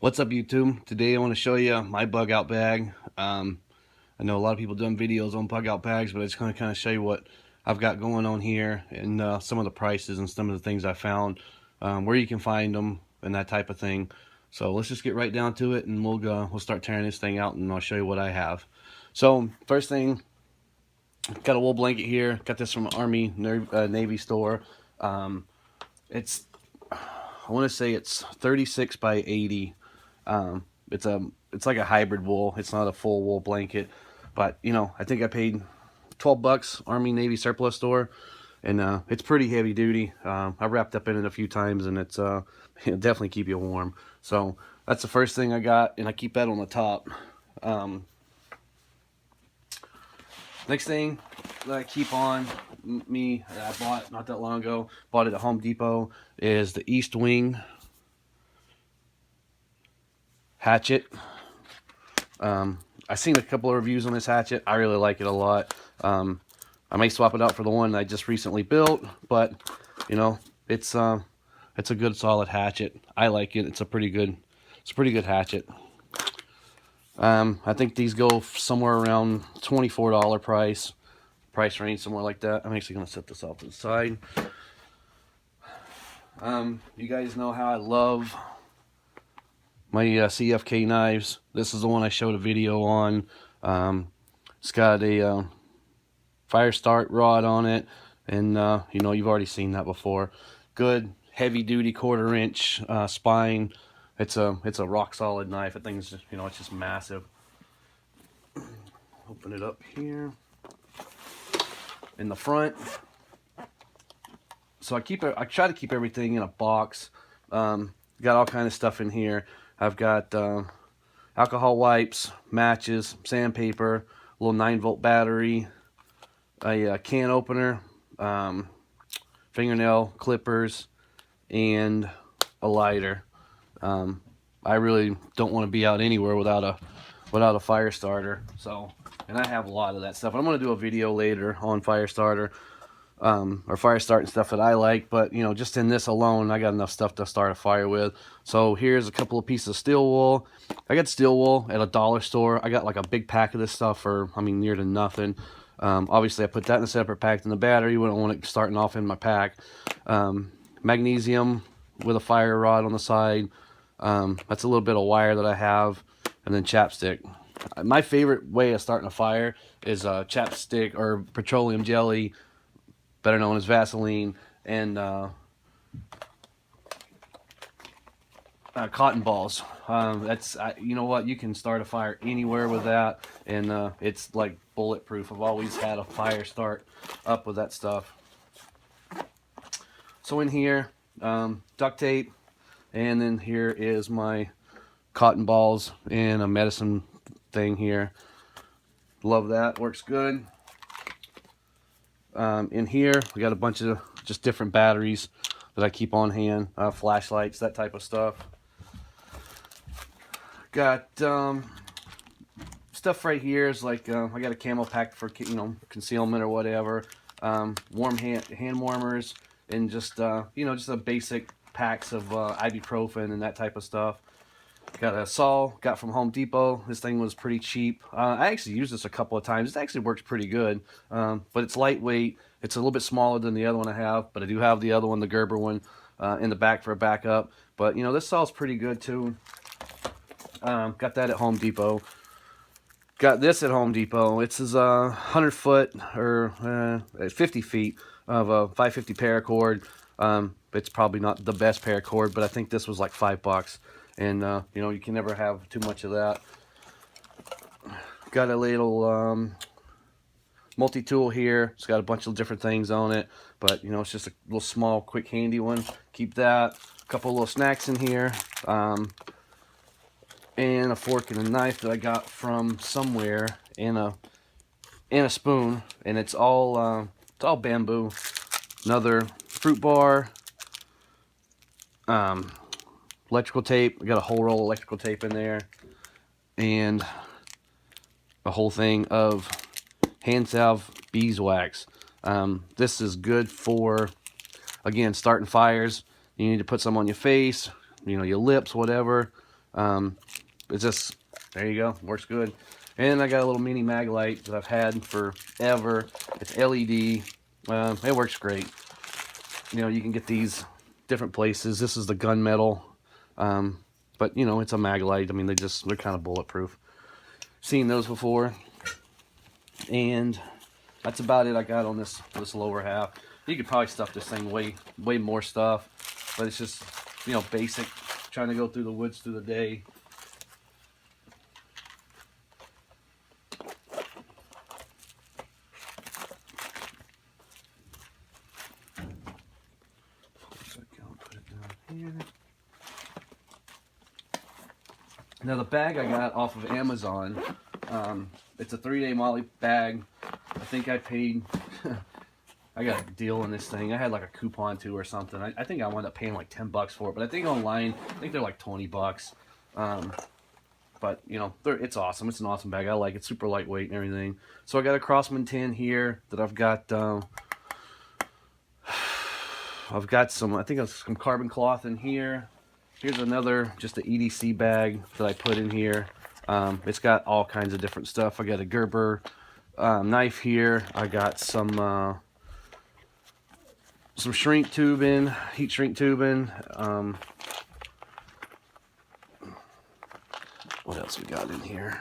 What's up, YouTube? Today I want to show you my bug out bag. I know a lot of people doing videos on bug out bags, but I just going to kind of show you what I've got going on here and some of the prices and some of the things I found, where you can find them and that type of thing. So let's just get right down to it, and we'll start tearing this thing out, and I'll show you what I have. So first thing, got a wool blanket here. Got this from Army Navy store. It's I want to say it's 36 by 80. It's like a hybrid wool. It's not a full wool blanket, but I think I paid 12 bucks, Army Navy surplus store, and it's pretty heavy duty. I've wrapped up in it a few times, and it'll definitely keep you warm. So that's the first thing I got, and I keep that on the top. Next thing that I keep on me that I bought not that long ago, bought it at Home Depot, is the East Wing hatchet. I've seen a couple of reviews on this hatchet. I really like it a lot. I may swap it out for the one I just recently built, but it's a good solid hatchet. I like it. It's a pretty good hatchet. I think these go somewhere around $24 price range, somewhere like that. I'm actually going to set this off to the side. You guys know how I love my CFK knives. This is the one I showed a video on. It's got a fire start rod on it, and you've already seen that before. Good heavy duty 1/4 inch spine. It's a rock solid knife. That thing's just, it's just massive. Open it up here in the front. So I try to keep everything in a box. Got all kind of stuff in here. I've got alcohol wipes, matches, sandpaper, a little 9-volt battery, a can opener, fingernail clippers, and a lighter. I really don't want to be out anywhere without a fire starter. So, and I have a lot of that stuff. I'm going to do a video later on fire starter, or fire starting stuff that I like. But just in this alone, I got enough stuff to start a fire with. So here's a couple of pieces of steel wool. I got steel wool at a dollar store. I got like a big pack of this stuff for, near to nothing. Obviously, I put that in a separate pack than the battery. We don't want it starting off in my pack. Magnesium with a fire rod on the side. That's a little bit of wire that I have, and then chapstick. My favorite way of starting a fire is chapstick or petroleum jelly, better known as Vaseline, and cotton balls. You know what, you can start a fire anywhere with that, and it's like bulletproof. I've always had a fire start up with that stuff. So in here, duct tape. And then here is my cotton balls and a medicine thing here. Love that, works good. In here, we got a bunch of just different batteries that I keep on hand, flashlights, that type of stuff. Got stuff right here is like, I got a camo pack for concealment or whatever. Warm hand warmers, and just just a basic packs of ibuprofen and that type of stuff. Got a saw, got from Home Depot. This thing was pretty cheap. I actually used this a couple of times. It actually works pretty good, but it's lightweight. It's a little bit smaller than the other one I have, but I do have the other one, the Gerber one, in the back for a backup. But this saw's pretty good too. Got that at Home Depot. Got this at Home Depot. It's 100 foot or 50 feet of a 550 paracord. It's probably not the best paracord, but I think this was like $5. And you can never have too much of that. Got a little multi-tool here. It's got a bunch of different things on it, but it's just a little small, quick, handy one. Keep that. A couple little snacks in here, and a fork and a knife that I got from somewhere, and a spoon, and it's all bamboo. Another fruit bar. Electrical tape. We got a whole roll of electrical tape in there, and a whole thing of hand salve beeswax. This is good for, again, starting fires. You need to put some on your face, your lips, whatever. It's just, there you go, works good. And I got a little mini mag light that I've had forever. It's LED. It works great. You know, you can get these different places. This is the gunmetal, but you know, it's a mag light. I mean, they're kind of bulletproof. Seen those before. And that's about it I got on this lower half. You could probably stuff this thing way more stuff, but it's just, you know, basic, trying to go through the woods through the day. Now the bag I got off of Amazon, it's a 3-day Molly bag. I think I paid, I got a deal on this thing. I had like a coupon too or something. I think I wound up paying like 10 bucks for it, but I think online, I think they're like 20 bucks. But you know, it's awesome. It's an awesome bag. I like it. Super lightweight and everything. So I got a Crossman 10 here that I've got some, I think some carbon cloth in here. Here's another, just an EDC bag that I put in here. It's got all kinds of different stuff. I got a Gerber knife here. I got some shrink tubing, heat shrink tubing. What else we got in here?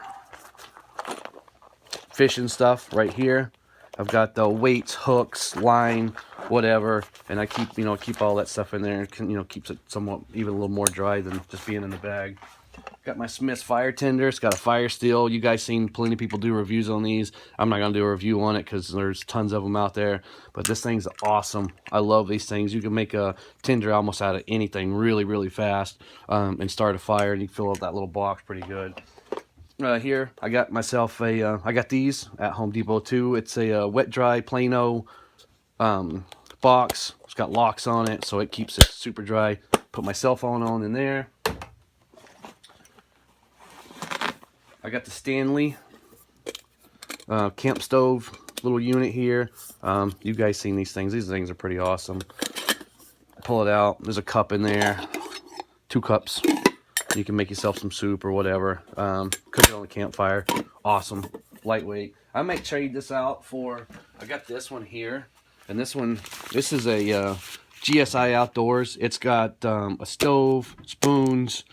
Fishing stuff right here. I've got the weights, hooks, line, whatever, and I keep all that stuff in there, and keeps it somewhat even a little more dry than just being in the bag. Got my Smith's fire tender. It's got a fire steel. You guys seen plenty of people do reviews on these. I'm not gonna do a review on it because there's tons of them out there, but this thing's awesome. I love these things. You can make a tinder almost out of anything really fast, and start a fire, and you can fill up that little box pretty good. Here I got myself I got these at Home Depot too. It's a wet dry Plano box. It's got locks on it, so it keeps it super dry. Put my cell phone on in there. I got the Stanley camp stove little unit here. You guys seen these things? These things are pretty awesome. Pull it out. There's a cup in there. 2 cups. You can make yourself some soup or whatever. Cook it on the campfire. Awesome. Lightweight. I might trade this out for, I got this one here. And this is a GSI Outdoors. It's got a stove, spoons,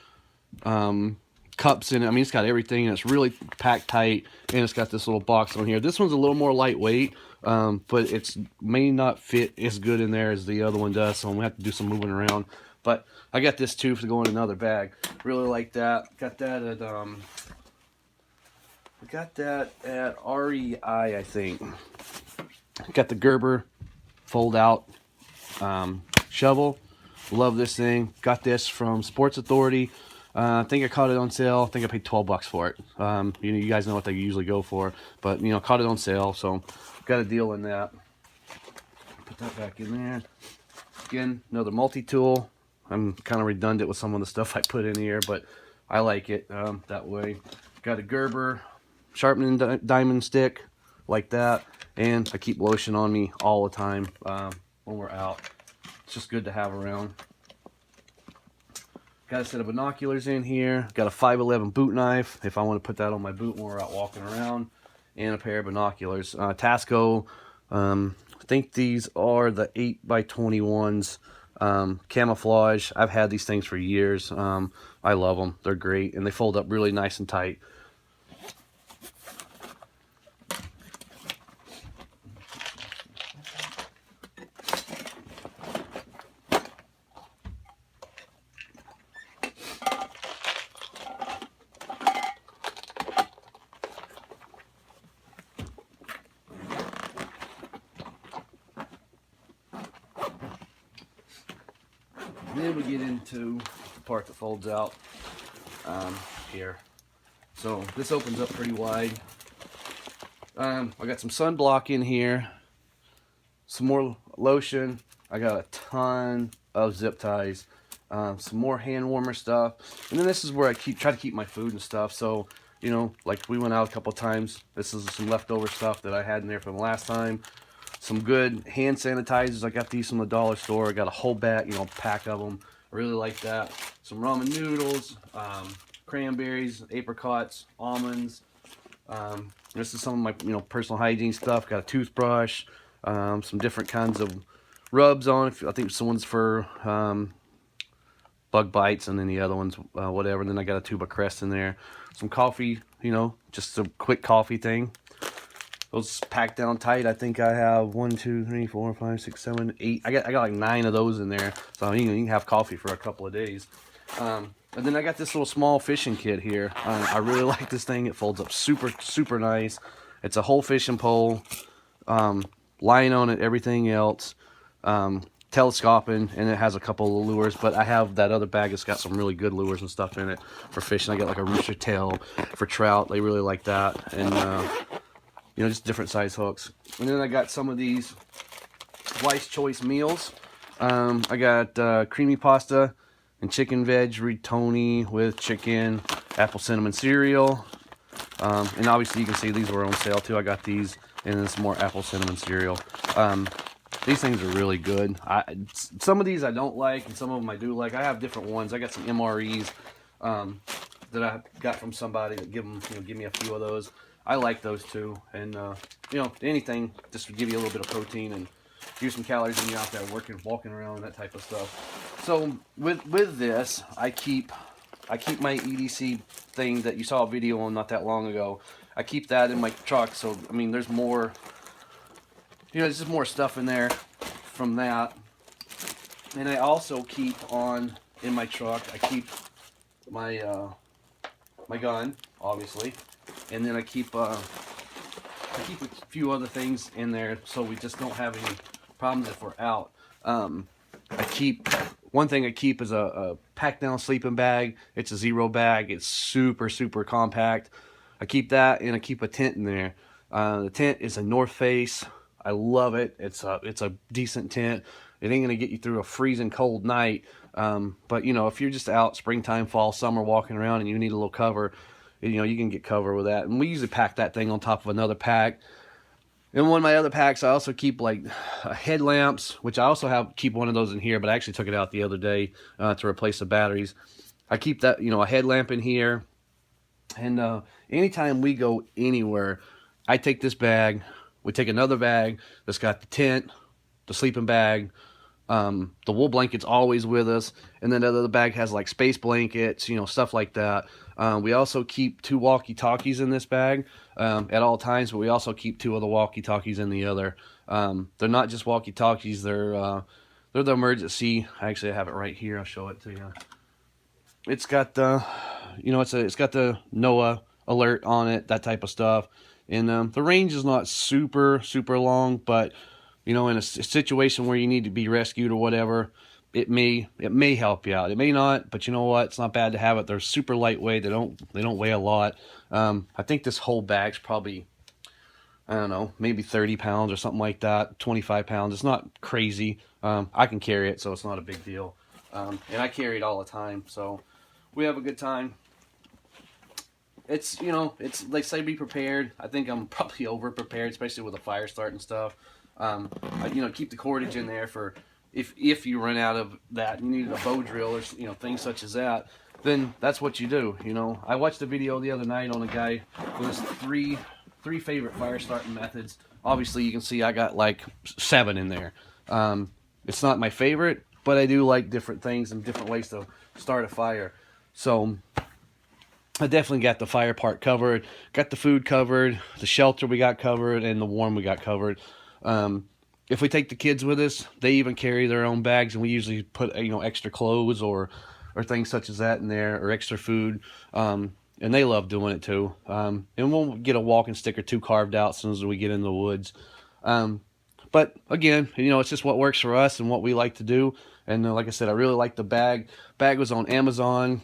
cups in it. I mean, it's got everything, and it's really packed tight, and it's got this little box on here. This one's a little more lightweight, but it's may not fit as good in there as the other one does, so I'm gonna have to do some moving around. But I got this too to go in another bag. Really like that. Got that at REI, I think. Got the Gerber fold out shovel. Love this thing. Got this from Sports Authority. I think I caught it on sale. I think I paid 12 bucks for it. You guys know what they usually go for, but caught it on sale, so got a deal in that. Put that back in there. Again, another multi-tool. I'm kind of redundant with some of the stuff I put in here, but I like it that way. Got a Gerber sharpening diamond stick like that, and I keep lotion on me all the time when we're out. It's just good to have around. Got a set of binoculars in here. Got a 511 boot knife if I want to put that on my boot when we're out walking around, and a pair of binoculars. Tasco, I think these are the 8x21s. Camouflage. I've had these things for years. I love them. They're great, and they fold up really nice and tight. Then we get into the part that folds out here. So this opens up pretty wide. I got some sunblock in here, some more lotion. I got a ton of zip ties, some more hand warmer stuff, and then this is where I try to keep my food and stuff. So like we went out a couple times. This is some leftover stuff that I had in there from the last time. Some good hand sanitizers. I got these from the dollar store. I got a whole bag, pack of them. I really like that. Some ramen noodles. cranberries, apricots, almonds. This is some of my personal hygiene stuff. Got a toothbrush, some different kinds of rubs on. I think someone's for bug bites, and then the other one's whatever. And then I got a tube of Crest in there. Some coffee, just a quick coffee thing. Those packed down tight. I think I have 1, 2, 3, 4, 5, 6, 7, 8. I got like 9 of those in there. So you can have coffee for a couple of days. And then I got this little small fishing kit here. I really like this thing. It folds up super nice. It's a whole fishing pole, line on it, everything else, telescoping, and it has a couple of lures. But I have that other bag that's got some really good lures and stuff in it for fishing. I got like a rooster tail for trout. They really like that, and just different size hooks. And then I got some of these Wife's Choice meals. I got creamy pasta and chicken veg rigatoni with chicken, apple cinnamon cereal. And obviously you can see these were on sale too. I got these, and then some more apple cinnamon cereal. These things are really good. Some of these I don't like, and some of them I do like. I have different ones. I got some MREs that I got from somebody that give me a few of those. I like those too, and anything just to give you a little bit of protein and give you some calories when you're out there walking around and that type of stuff. So with this, I keep my EDC thing that you saw a video on not that long ago. I keep that in my truck. So I mean, there's more. There's just more stuff in there from that. And I also keep in my truck. I keep my my gun, obviously. And then I keep a few other things in there so we just don't have any problems if we're out. One thing I keep is a pack down sleeping bag. It's a Zero bag. It's super compact. I keep that, and I keep a tent in there. The tent is a North Face. I love it. It's a decent tent. It ain't gonna get you through a freezing cold night. But if you're just out springtime, fall, summer walking around and you need a little cover, you can get cover with that. And we usually pack that thing on top of another pack. In one of my other packs, I also keep like headlamps, which I also keep one of those in here, but I actually took it out the other day to replace the batteries. I keep that, a headlamp in here. And anytime we go anywhere, I take this bag. We take another bag that's got the tent, the sleeping bag, the wool blanket's always with us, and then the other bag has like space blankets, stuff like that. We also keep 2 walkie-talkies in this bag at all times, but we also keep 2 of the walkie-talkies in the other. They're not just walkie-talkies; they're the emergency. Actually, I have it right here. I'll show it to you. It's got the, it's got the NOAA alert on it, that type of stuff. And the range is not super long, but in a situation where you need to be rescued or whatever, it may help you out. It may not, but you know what? It's not bad to have it. They're super lightweight. They don't weigh a lot. I think this whole bag's probably, I don't know, maybe 30 pounds or something like that. 25 pounds. It's not crazy. I can carry it, so it's not a big deal. And I carry it all the time, so we have a good time. It's they say be prepared. I think I'm probably over prepared, especially with a fire start and stuff. Keep the cordage in there for if you run out of that, you need a bow drill or things such as that. Then that's what you do. I watched a video the other night on a guy with his three favorite fire starting methods. Obviously, you can see I got like 7 in there. It's not my favorite, but I do like different things and different ways to start a fire. So I definitely got the fire part covered, got the food covered, the shelter we got covered, and the warm we got covered. If we take the kids with us, they even carry their own bags, and we usually put extra clothes or things such as that in there, or extra food. And they love doing it too. And we'll get a walking stick or 2 carved out as soon as we get in the woods. But again, it's just what works for us and what we like to do. And like I said, I really like the bag. Bag was on Amazon.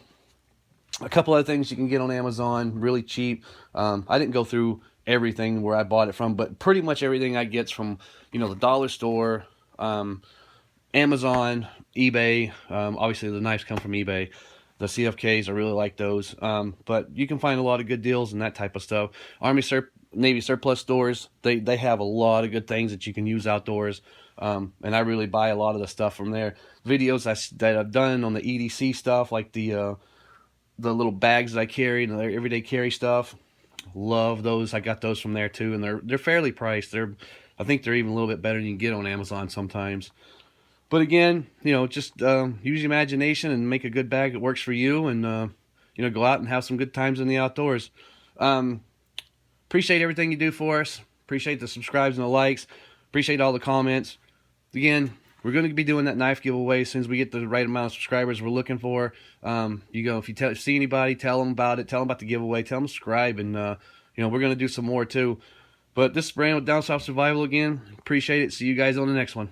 A couple other things you can get on Amazon, really cheap. I didn't go through everything where I bought it from, but pretty much everything I get from, the dollar store, Amazon, eBay. Obviously, the knives come from eBay. The CFKs, I really like those. But you can find a lot of good deals and that type of stuff. Navy surplus stores, they have a lot of good things that you can use outdoors. And I really buy a lot of the stuff from there. Videos that I've done on the EDC stuff, like the the little bags that I carry, and their everyday carry stuff. Love those. I got those from there too, and they're fairly priced. I think they're even a little bit better than you can get on Amazon sometimes. But again, you know, just use your imagination and make a good bag that works for you, and you know, go out and have some good times in the outdoors. Appreciate everything you do for us. Appreciate the subscribes and the likes. Appreciate all the comments. Again, we're going to be doing that knife giveaway as soon as we get the right amount of subscribers we're looking for. You go, if you see anybody, tell them about it. Tell them about the giveaway. Tell them to subscribe, and you know, we're going to do some more too. But this is Brandon with Down South Survival again. Appreciate it. See you guys on the next one.